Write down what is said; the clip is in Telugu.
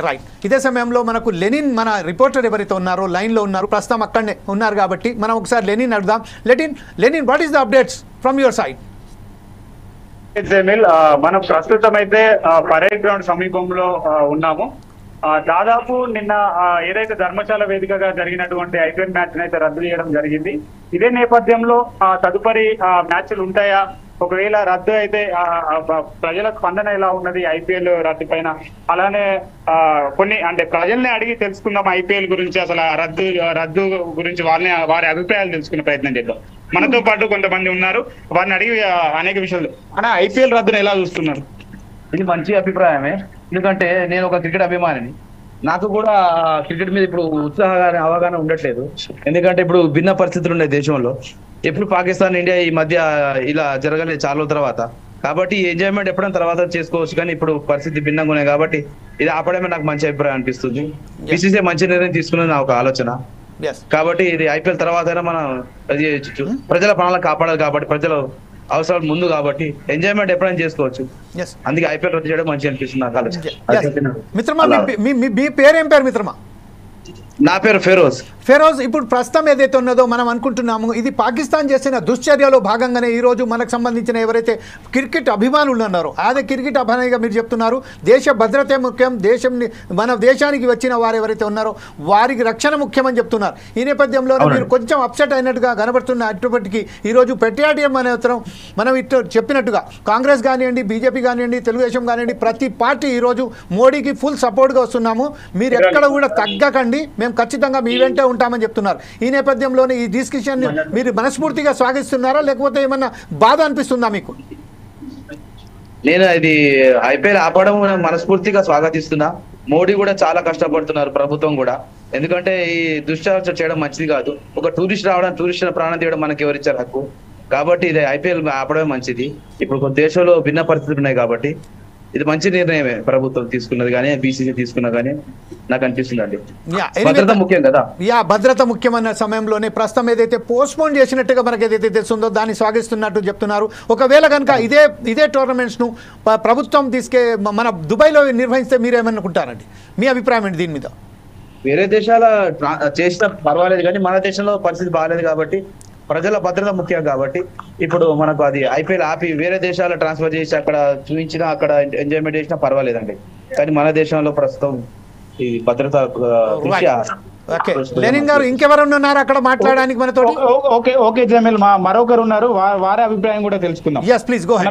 రైట్. ఇదే సమయంలో మనకు లెనిన్ మన రిపోర్టర్ ఎవరైతే ఉన్నారో లైన్లో ఉన్నారు, ప్రస్తుతం అక్కడనే ఉన్నారు కాబట్టి మనం ఒకసారి లెనిన్ అడుగుదాం. Lenin what is the updates from your side? Jameel, మనం ప్రస్తుతం అయితే పరేడ్ గ్రౌండ్ సమీపంలో ఉన్నాము. దాదాపు నిన్న ఏదైతే ధర్మశాల వేదికగా జరిగినటువంటి ఐపీఎల్ మ్యాచ్ అయితే రద్దు చేయడం జరిగింది. ఇదే నేపథ్యంలో తదుపరి మ్యాచ్లు ఉంటాయా, ఒకవేళ రద్దు అయితే ప్రజల స్పందన ఎలా ఉన్నది ఐపీఎల్ రద్దు పైన, అలానే కొన్ని అంటే ప్రజల్ని అడిగి తెలుసుకుందాం ఐపీఎల్ గురించి, అసలు రద్దు గురించి వారి అభిప్రాయాలు తెలుసుకునే ప్రయత్నం చేద్దాం. మనతో పాటు కొంతమంది ఉన్నారు, వారిని అడిగి అనేక విషయాలు. అన్న, ఐపీఎల్ రద్దును ఎలా చూస్తున్నారు? ఇది మంచి అభిప్రాయమే, ఎందుకంటే నేను ఒక క్రికెట్ అభిమానిని. నాకు కూడా క్రికెట్ మీద ఇప్పుడు ఉత్సాహంగా అవగాహన ఉండట్లేదు. ఎందుకంటే ఇప్పుడు భిన్న పరిస్థితులు ఉన్నాయి దేశంలో. ఎప్పుడు పాకిస్తాన్ ఇండియా ఈ మధ్య ఇలా జరగలేదు చాలా రోజుల తర్వాత, కాబట్టి ఎంజాయ్మెంట్ ఎప్పుడైనా తర్వాత చేసుకోవచ్చు, కానీ ఇప్పుడు పరిస్థితి భిన్నంగా ఉన్నాయి కాబట్టి ఇది ఆపడమే నాకు మంచి అభిప్రాయం అనిపిస్తుంది. బీసీసీ మంచి నిర్ణయం తీసుకున్నది నా ఒక ఆలోచన. కాబట్టి ఇది ఐపీఎల్ తర్వాత మనం ప్రజల ప్రాణాలను కాపాడాలి కాబట్టి, ప్రజల అవసరాలు ముందు కాబట్టి ఎంజాయ్మెంట్ ఎప్పుడైనా చేసుకోవచ్చు. అందుకే ఐపీఎల్ రద్దు చేయడం మంచి అనిపిస్తుంది నాకు ఆలోచన. మిత్రమా, మీ పేరేం పేరు మిత్రమా? నా పేరు ఫెరోజ్. ఇప్పుడు ప్రస్తుతం ఏదైతే ఉన్నదో మనం అనుకుంటున్నాము, ఇది పాకిస్తాన్ చేసిన దుశ్చర్యలో భాగంగానే ఈరోజు మనకు సంబంధించిన ఎవరైతే క్రికెట్ అభిమానులు ఉన్నారో, అదే క్రికెట్ అభిమానిగా మీరు చెప్తున్నారు దేశ భద్రతే ముఖ్యం, మన దేశానికి వచ్చిన వారు ఎవరైతే ఉన్నారో వారికి రక్షణ ముఖ్యమని చెప్తున్నారు. ఈ నేపథ్యంలోనే మీరు కొంచెం అప్సెట్ అయినట్టుగా కనబడుతున్న అటువంటికి ఈరోజు పెట్రియాటియం అనే మనం ఇటు చెప్పినట్టుగా కాంగ్రెస్ కానివ్వండి, బీజేపీ కానివ్వండి, తెలుగుదేశం కానివ్వండి, ప్రతి పార్టీ ఈరోజు మోడీకి ఫుల్ సపోర్ట్గా వస్తున్నాము, మీరు ఎక్కడ కూడా తగ్గకండి, మేము ఖచ్చితంగా మీ వెంటే ఉంటామని చెప్తున్నారు. ఈ నేపథ్యంలోనే ఈ డిస్కషన్ మీరు మనస్ఫూర్తిగా స్వాగతిస్తున్నారా, లేకపోతే ఏమన్నా బాధ అనిపిస్తుందా మీకు? నేను ఇది ఐపీఎల్ ఆపడం మనస్ఫూర్తిగా స్వాగతిస్తున్నా. మోడీ కూడా చాలా కష్టపడుతున్నారు, ప్రభుత్వం కూడా. ఎందుకంటే ఈ దుశ్చర్చ చేయడం మంచిది కాదు. ఒక టూరిస్ట్ రావడం, టూరిస్ట్ ప్రాణం తీయడం మనకి ఎవరిచ్చారు హక్కు? కాబట్టి ఇది ఐపీఎల్ ఆపడమే మంచిది. ఇప్పుడు దేశంలో భిన్న పరిస్థితులు ఉన్నాయి కాబట్టి ఇది మంచి నిర్ణయమే ప్రభుత్వం తీసుకున్నది, కానీ బీసీసీ తీసుకున్నా కానీ నాకు అనిపిస్తుంది అండి. భద్రత ముఖ్యం కదా. భద్రత ముఖ్యమైన సమయంలోనే ప్రస్తుతం ఏదైతే పోస్ట్పోన్ చేసినట్టుగా మనకి ఏదైతే తెలుస్తుందో దాన్ని స్వాగతిస్తున్నట్టు చెప్తున్నారు. ఒకవేళ కనుక ఇదే టోర్నమెంట్స్ ను ప్రభుత్వం మన దుబాయ్లో నిర్వహిస్తే మీరేమనుకుంటారండి? మీ అభిప్రాయం ఏంటి దీని మీద? వేరే దేశాల చేసిన పర్వాలేదు, కానీ మన దేశంలో పరిస్థితి బాగాలేదు కాబట్టి ప్రజల భద్రత ముఖ్యం కాబట్టి ఇప్పుడు మనకు అది ఐపీఎల్ ఆపి వేరే దేశాలు ట్రాన్స్ఫర్ చేసి అక్కడ చూపించినా, అక్కడ ఎంజాయ్మెంట్ చేసినా పర్వాలేదండి. కానీ మన దేశంలో ప్రస్తుతం ఈ భద్రత లెనిన్ గారు ఇంకెవరన్నా ఉన్నారు అక్కడ మాట్లాడడానికి మనతో? ఓకే జమీల్, మరొకరు ఉన్నారు, వారి అభిప్రాయం కూడా తెలుసుకుందాం. yes please go ahead.